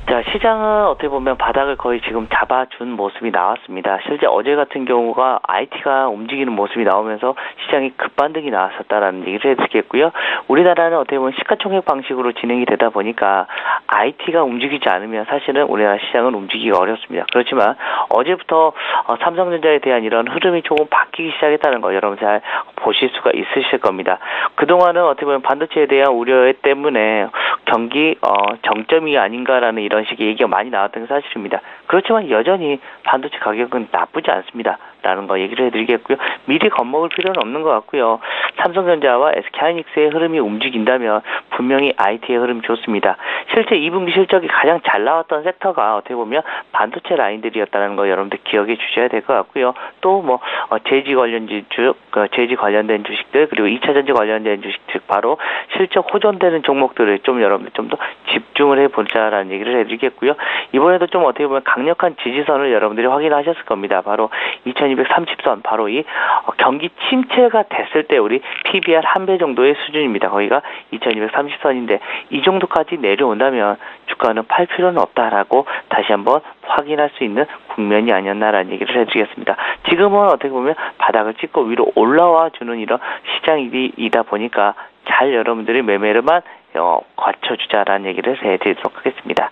자, 시장은 어떻게 보면 바닥을 거의 지금 잡아준 모습이 나왔습니다. 실제 어제 같은 경우가 IT가 움직이는 모습이 나오면서 시장이 급반등이 나왔었다라는 얘기를 해드리겠고요. 우리나라는 어떻게 보면 시가총액 방식으로 진행이 되다 보니까 IT가 움직이지 않으면 사실은 우리나라 시장은 움직이기가 어렵습니다. 그렇지만 어제부터 삼성전자에 대한 이런 흐름이 조금 바뀌기 시작했다는 거 여러분 잘 보실 수가 있으실 겁니다. 그동안은 어떻게 보면 반도체에 대한 우려 때문에 경기 정점이 아닌가라는 이런 식의 얘기가 많이 나왔던 게 사실입니다. 그렇지만 여전히 반도체 가격은 나쁘지 않습니다. 라는 거 얘기를 해드리겠고요. 미리 겁먹을 필요는 없는 것 같고요. 삼성전자와 SK하이닉스의 흐름이 움직인다면 분명히 IT의 흐름이 좋습니다. 실제 2분기 실적이 가장 잘 나왔던 섹터가 어떻게 보면 반도체 라인들이었다는 거 여러분들 기억해 주셔야 될 것 같고요. 또 제지 관련된 주식들 그리고 2차전지 관련된 주식들 바로 실적 호전되는 종목들을 좀 여러분들 좀 더 집중을 해보자라는 얘기를 해드리겠고요. 이번에도 좀 어떻게 보면 강력한 지지선을 여러분들이 확인하셨을 겁니다. 바로 2230선 바로 이 경기 침체가 됐을 때 우리 PBR 1배 정도의 수준입니다. 거기가 2230선인데 이 정도까지 내려온다면 주가는 팔 필요는 없다라고 다시 한번 확인할 수 있는 국면이 아니었나라는 얘기를 해드리겠습니다. 지금은 어떻게 보면 바닥을 찍고 위로 올라와 주는 이런 시장이다 보니까 잘 여러분들이 매매를만 갖춰주자라는 얘기를 해드리도록 하겠습니다.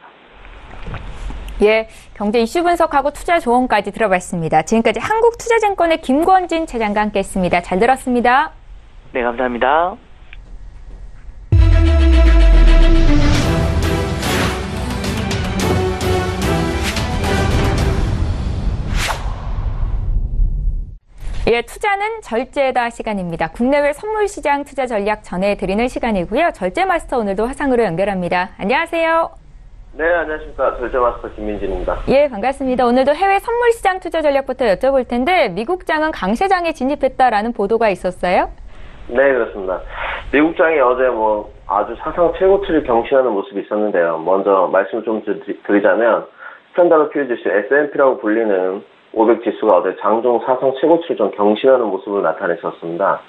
예, 경제 이슈 분석하고 투자 조언까지 들어봤습니다. 지금까지 한국투자증권의 김권진 차장과 함께했습니다. 잘 들었습니다. 네, 감사합니다. 예, 투자는 절제다 시간입니다. 국내외 선물시장 투자 전략 전해드리는 시간이고요. 절제 마스터 오늘도 화상으로 연결합니다. 안녕하세요. 네, 안녕하십니까. 절제마스터 김민진입니다. 예, 반갑습니다. 오늘도 해외 선물시장 투자 전략부터 여쭤볼 텐데 미국장은 강세장에 진입했다라는 보도가 있었어요? 네, 그렇습니다. 미국장이 어제 아주 사상 최고치를 경신하는 모습이 있었는데요. 먼저 말씀을 좀 드리자면 스탠다드 퓨어 지수 S&P라고 불리는 500 지수가 어제 장중 사상 최고치를 좀 경신하는 모습을 나타냈었습니다.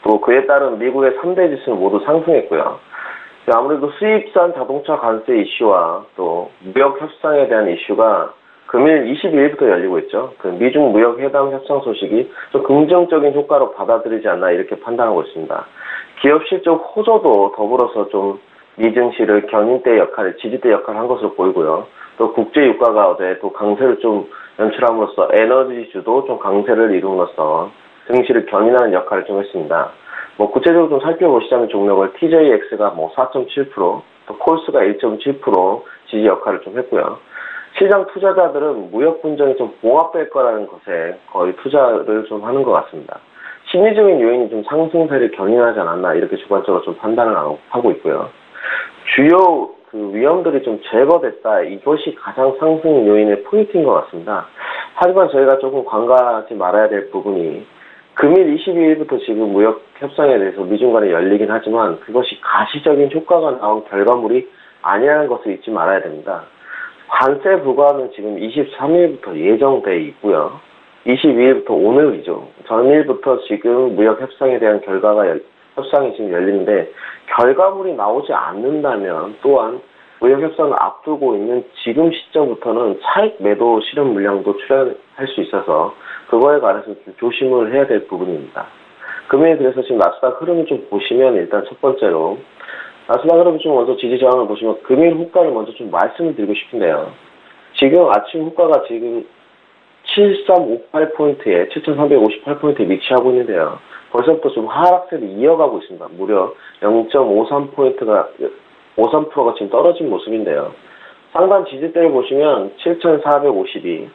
또 그에 따른 미국의 3대 지수는 모두 상승했고요. 아무래도 수입산 자동차 관세 이슈와 또 무역 협상에 대한 이슈가 금일 22일부터 열리고 있죠. 그 미중 무역 회담 협상 소식이 좀 긍정적인 효과로 받아들이지 않나 이렇게 판단하고 있습니다. 기업 실적 호조도 더불어서 좀 미증시를 견인대 역할, 지지대 역할을 한 것으로 보이고요. 또 국제 유가가 어제 또 강세를 좀 연출함으로써 에너지주도 좀 강세를 이룸으로써 증시를 견인하는 역할을 좀 했습니다. 구체적으로 좀 살펴보시자면 종목을 TJX가 4.7%, 또 콜스가 1.7% 지지 역할을 좀 했고요. 시장 투자자들은 무역 분쟁이 좀 봉합될 거라는 것에 거의 투자를 좀 하는 것 같습니다. 심리적인 요인이 좀 상승세를 견인하지 않았나 이렇게 주관적으로 좀 판단을 하고 있고요. 주요 위험들이 좀 제거됐다. 이것이 가장 상승 요인의 포인트인 것 같습니다. 하지만 저희가 조금 간과하지 말아야 될 부분이 금일 22일부터 지금 무역 협상에 대해서 미중 간에 열리긴 하지만 그것이 가시적인 효과가 나온 결과물이 아니라는 것을 잊지 말아야 됩니다. 관세 부과는 지금 23일부터 예정돼 있고요. 22일부터 오늘이죠. 전일부터 지금 무역 협상에 대한 협상이 지금 열리는데 결과물이 나오지 않는다면 또한 무역 협상을 앞두고 있는 지금 시점부터는 차익 매도 실현 물량도 출현할 수 있어서 그거에 관해서 좀 조심을 해야 될 부분입니다. 금일 그래서 지금 나스닥 흐름을 좀 보시면 일단 첫 번째로 나스닥 흐름을 좀 먼저 지지 저항을 보시면 금일 후가를 먼저 좀 말씀을 드리고 싶은데요. 지금 아침 후가가 지금 7358포인트에 7358포인트에 위치하고 있는데요. 벌써부터 좀 하락세를 이어가고 있습니다. 무려 0.53%가 지금 떨어진 모습인데요. 상단 지지대를 보시면 7452,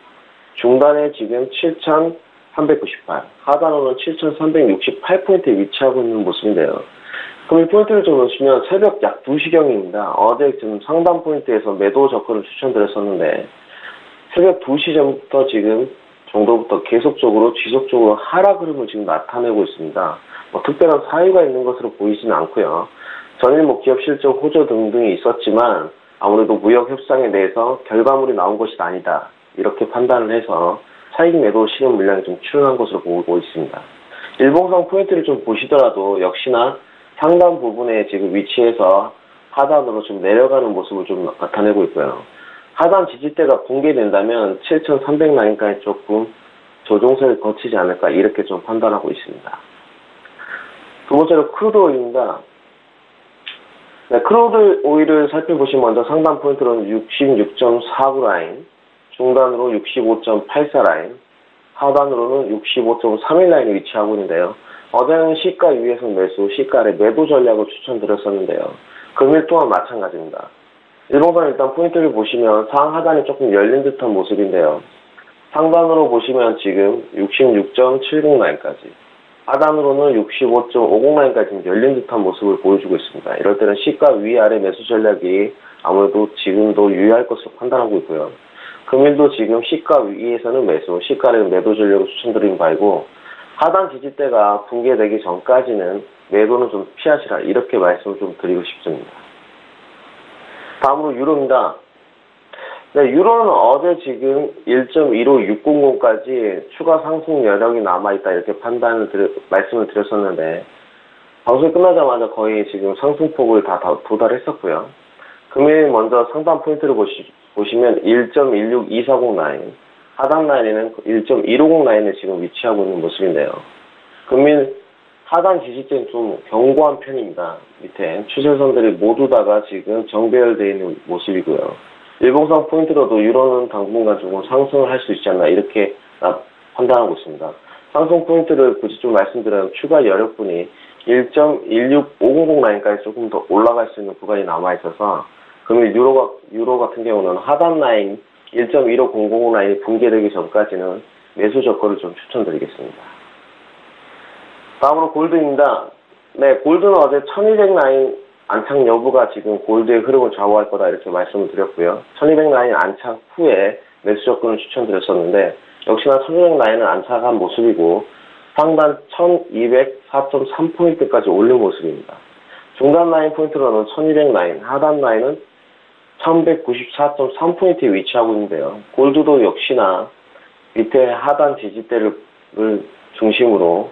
중단에 지금 7398, 하단으로는 7368포인트에 위치하고 있는 모습인데요. 그럼 이 포인트를 좀 보시면 새벽 약 2시경입니다. 어제 지금 상단 포인트에서 매도 접근을 추천드렸었는데 새벽 2시 전부터 지금 정도부터 계속적으로 지속적으로 하락 흐름을 지금 나타내고 있습니다. 특별한 사유가 있는 것으로 보이지는 않고요. 전일 기업 실적 호조 등등이 있었지만 아무래도 무역 협상에 대해서 결과물이 나온 것이 아니다. 이렇게 판단을 해서 차익 매도 실현 물량이 좀 출현한 것으로 보고 있습니다. 일봉상 포인트를 좀 보시더라도 역시나 상단 부분에 지금 위치해서 하단으로 좀 내려가는 모습을 좀 나타내고 있고요. 하단 지지대가 붕괴된다면 7,300라인까지 조금 조정세를 거치지 않을까 이렇게 좀 판단하고 있습니다. 두 번째로 크루드 오일입니다. 네, 크루드 오일을 살펴보시면 먼저 상단 포인트로는 66.49 라인, 중단으로 65.84 라인, 하단으로는 65.31 라인이 위치하고 있는데요. 어제는 시가 위에서 매수, 시가 아래 매도 전략을 추천드렸었는데요. 금일 또한 마찬가지입니다. 일봉상 일단 포인트를 보시면 상하단이 조금 열린 듯한 모습인데요. 상단으로 보시면 지금 66.70 라인까지, 하단으로는 65.50 라인까지 열린 듯한 모습을 보여주고 있습니다. 이럴 때는 시가 위아래 매수 전략이 아무래도 지금도 유의할 것으로 판단하고 있고요. 금일도 지금 시가 위에서는 매수, 시가 아래는 매도 전략을 추천드리는 바이고 하단 지지대가 붕괴되기 전까지는 매도는 좀 피하시라 이렇게 말씀을 좀 드리고 싶습니다. 다음으로 유로입니다. 네, 유로는 어제 지금 1.15600까지 추가 상승 여력이 남아있다 이렇게 말씀을 드렸었는데 방송이 끝나자마자 거의 지금 상승폭을 다 도달했었고요. 금일 먼저 상단 포인트를 보시면 1.16240 라인, 하단 라인에는 1.150 라인에 지금 위치하고 있는 모습인데요. 금일 하단 지지대는 좀 견고한 편입니다. 밑에 추세선들이 모두 다가 지금 정배열되어 있는 모습이고요. 일봉상 포인트로도 유로는 당분간 조금 상승을 할 수 있지 않나 이렇게 판단하고 있습니다. 상승 포인트를 굳이 좀 말씀드리면 추가 여력분이 1.16500 라인까지 조금 더 올라갈 수 있는 구간이 남아있어서 금일 유로 같은 경우는 하단 라인 1.15000 라인이 붕괴되기 전까지는 매수 접근을 좀 추천드리겠습니다. 다음으로 골드입니다. 네, 골드는 어제 1200 라인 안착 여부가 지금 골드의 흐름을 좌우할 거다 이렇게 말씀을 드렸고요. 1200 라인 안착 후에 매수 접근을 추천드렸었는데 역시나 1200 라인은 안착한 모습이고 상단 1204.3포인트까지 올린 모습입니다. 중단 라인 포인트로는 1200 라인, 하단 라인은 1194.3포인트에 위치하고 있는데요. 골드도 역시나 밑에 하단 지지대를 중심으로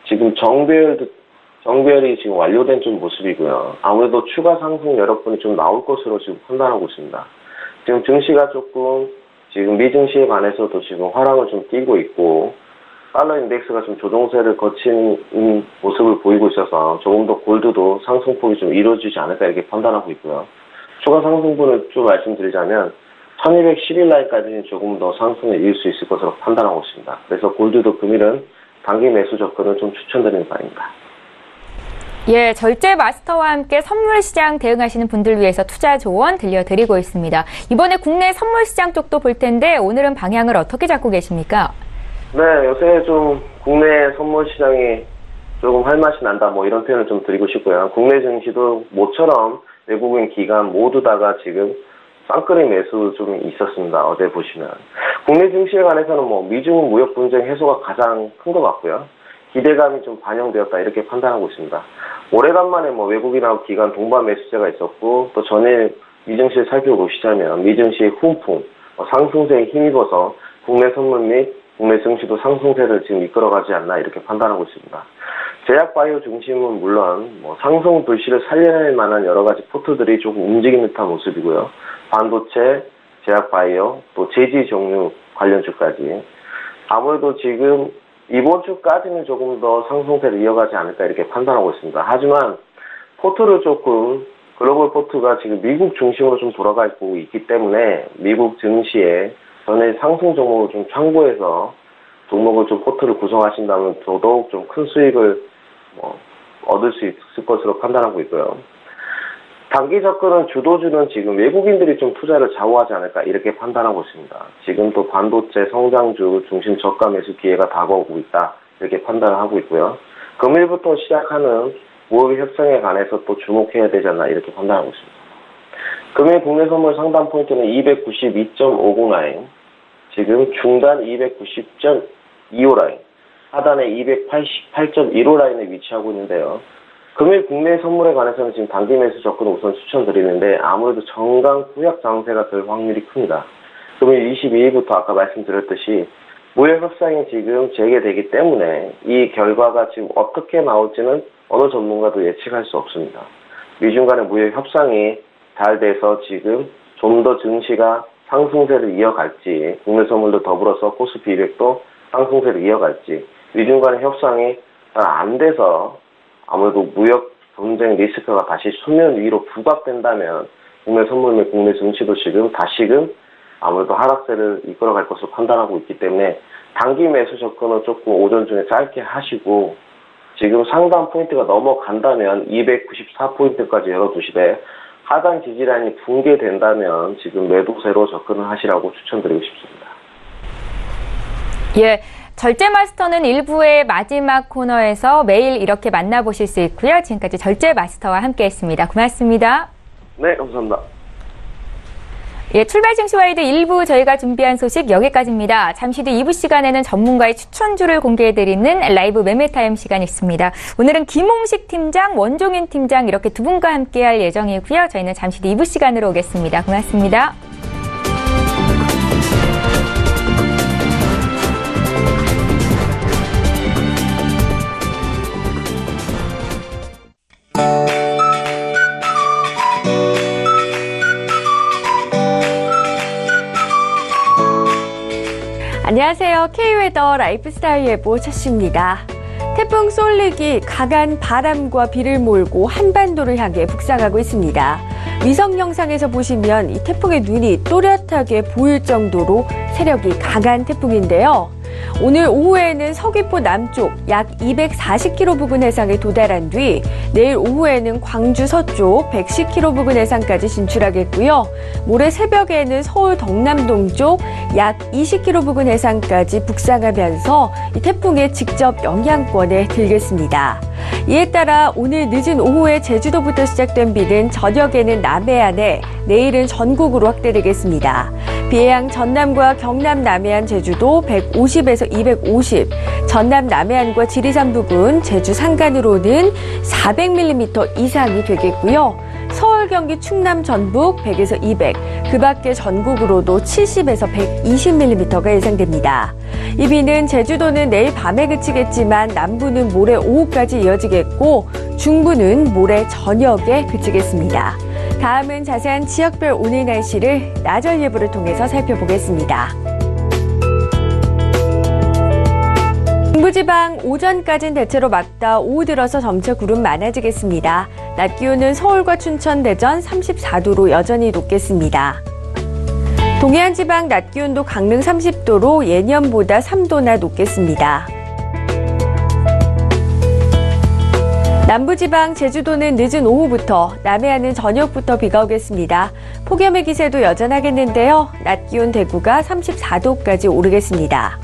지금 정배열이 지금 완료된 좀 모습이고요. 아무래도 추가 상승 여력분이 좀 나올 것으로 지금 판단하고 있습니다. 지금 증시가 조금 지금 미증시에 관해서도 지금 화랑을 좀 띄고 있고 달러 인덱스가 좀 조정세를 거치는 모습을 보이고 있어서 조금 더 골드도 상승폭이 좀 이루어지지 않을까 이렇게 판단하고 있고요. 추가 상승분을 좀 말씀드리자면 1211 라인까지는 조금 더 상승을 이을 수 있을 것으로 판단하고 있습니다. 그래서 골드도 금일은 단기 매수 접근을 좀 추천드리는 바입니다. 예, 절제 마스터와 함께 선물 시장 대응하시는 분들 위해서 투자 조언 들려드리고 있습니다. 이번에 국내 선물 시장 쪽도 볼 텐데 오늘은 방향을 어떻게 잡고 계십니까? 네, 요새 좀 국내 선물 시장이 조금 할 맛이 난다 이런 표현을 좀 드리고 싶고요. 국내 증시도 모처럼 외국인 기관 모두 다가 지금 쌍끌이 매수 좀 있었습니다. 어제 보시면. 국내 증시에 관해서는 미중 무역 분쟁 해소가 가장 큰 것 같고요. 기대감이 좀 반영되었다 이렇게 판단하고 있습니다. 오래간만에 외국인하고 기관 동반 매수세가 있었고 또 전일 미증시를 살펴보시자면 미증시의 훈풍, 상승세에 힘입어서 국내 선물 및 국내 증시도 상승세를 지금 이끌어가지 않나 이렇게 판단하고 있습니다. 제약 바이오 중심은 물론 상승 불씨를 살려낼 만한 여러 가지 포트들이 조금 움직이는 듯한 모습이고요. 반도체, 제약 바이오, 또 제지 종류 관련주까지. 아무래도 지금 이번 주까지는 조금 더 상승세를 이어가지 않을까 이렇게 판단하고 있습니다. 하지만 포트를 조금 글로벌 포트가 지금 미국 중심으로 좀 돌아가고 있기 때문에 미국 증시에 전에 상승 종목을 좀 참고해서 종목을 좀 포트를 구성하신다면 더더욱 좀 큰 수익을 얻을 수 있을 것으로 판단하고 있고요. 단기 접근은 주도주는 지금 외국인들이 좀 투자를 좌우하지 않을까 이렇게 판단하고 있습니다. 지금 또 반도체 성장주 중심 저가 매수 기회가 다가오고 있다 이렇게 판단을 하고 있고요. 금일부터 시작하는 무역 협상에 관해서 또 주목해야 되지 않나 이렇게 판단하고 있습니다. 금일 국내 선물 상단 포인트는 292.50 라인, 지금 중단 290.25 라인, 하단에 288.15 라인에 위치하고 있는데요. 금일 국내 선물에 관해서는 지금 단기 매수 접근을 우선 추천드리는데 아무래도 정강 구약 장세가 될 확률이 큽니다. 금일 22일부터 아까 말씀드렸듯이 무역 협상이 지금 재개되기 때문에 이 결과가 지금 어떻게 나올지는 어느 전문가도 예측할 수 없습니다. 미중 간의 무역 협상이 잘 돼서 지금 좀 더 증시가 상승세를 이어갈지, 국내 선물도 더불어서 코스피 200도 상승세를 이어갈지, 미중 간의 협상이 잘 안 돼서 아무래도 무역 전쟁 리스크가 다시 수면 위로 부각된다면 국내 선물 및 국내 증시도 지금 다시금 아무래도 하락세를 이끌어갈 것으로 판단하고 있기 때문에 단기 매수 접근은 조금 오전 중에 짧게 하시고 지금 상단 포인트가 넘어간다면 294포인트까지 열어두시되 하단 지지라인이 붕괴된다면 지금 매도세로 접근을 하시라고 추천드리고 싶습니다. 예. 절제마스터는 1부의 마지막 코너에서 매일 이렇게 만나보실 수 있고요. 지금까지 절제마스터와 함께했습니다. 고맙습니다. 네, 감사합니다. 예, 출발 증시와이드 1부 저희가 준비한 소식 여기까지입니다. 잠시 뒤 2부 시간에는 전문가의 추천주를 공개해드리는 라이브 매매타임 시간이 있습니다. 오늘은 김홍식 팀장, 원종윤 팀장 이렇게 두 분과 함께할 예정이고요. 저희는 잠시 뒤 2부 시간으로 오겠습니다. 고맙습니다. 안녕하세요. K웨더 라이프스타일 예보 최씨입니다. 태풍 쏠릭이 강한 바람과 비를 몰고 한반도를 향해 북상하고 있습니다. 위성 영상에서 보시면 이 태풍의 눈이 또렷하게 보일 정도로 세력이 강한 태풍인데요. 오늘 오후에는 서귀포 남쪽 약 240km 부근 해상에 도달한 뒤 내일 오후에는 광주 서쪽 110km 부근 해상까지 진출하겠고요. 모레 새벽에는 서울 덕남동쪽 약 20km 부근 해상까지 북상하면서 이 태풍의 직접 영향권에 들겠습니다. 이에 따라 오늘 늦은 오후에 제주도부터 시작된 비는 저녁에는 남해안에, 내일은 전국으로 확대되겠습니다. 비의 양 전남과 경남 남해안 제주도 150에서 250, 전남 남해안과 지리산 부근 제주 산간으로는 400mm 이상이 되겠고요. 서울, 경기, 충남, 전북 100에서 200, 그 밖에 전국으로도 70에서 120mm가 예상됩니다. 이 비는 제주도는 내일 밤에 그치겠지만 남부는 모레 오후까지 이어지겠고 중부는 모레 저녁에 그치겠습니다. 다음은 자세한 지역별 오늘 날씨를 나절 예보를 통해서 살펴보겠습니다. 중부지방 오전까지는 대체로 맑다 오후 들어서 점차 구름 많아지겠습니다. 낮 기온은 서울과 춘천, 대전 34도로 여전히 높겠습니다. 동해안 지방 낮 기온도 강릉 30도로 예년보다 3도나 높겠습니다. 남부지방 제주도는 늦은 오후부터, 남해안은 저녁부터 비가 오겠습니다. 폭염의 기세도 여전하겠는데요. 낮 기온 대구가 34도까지 오르겠습니다.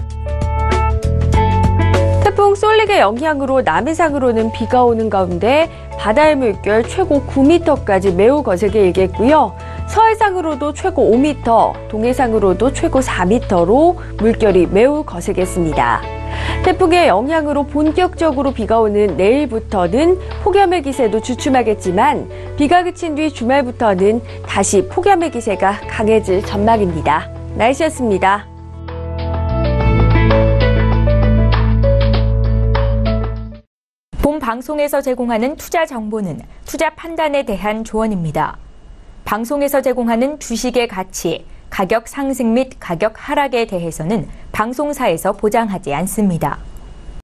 태풍 쏠릭의 영향으로 남해상으로는 비가 오는 가운데 바다의 물결 최고 9m까지 매우 거세게 일겠고요. 서해상으로도 최고 5m, 동해상으로도 최고 4m로 물결이 매우 거세겠습니다. 태풍의 영향으로 본격적으로 비가 오는 내일부터는 폭염의 기세도 주춤하겠지만 비가 그친 뒤 주말부터는 다시 폭염의 기세가 강해질 전망입니다. 날씨였습니다. 방송에서 제공하는 투자 정보는 투자 판단에 대한 조언입니다. 방송에서 제공하는 주식의 가치, 가격 상승 및 가격 하락에 대해서는 방송사에서 보장하지 않습니다.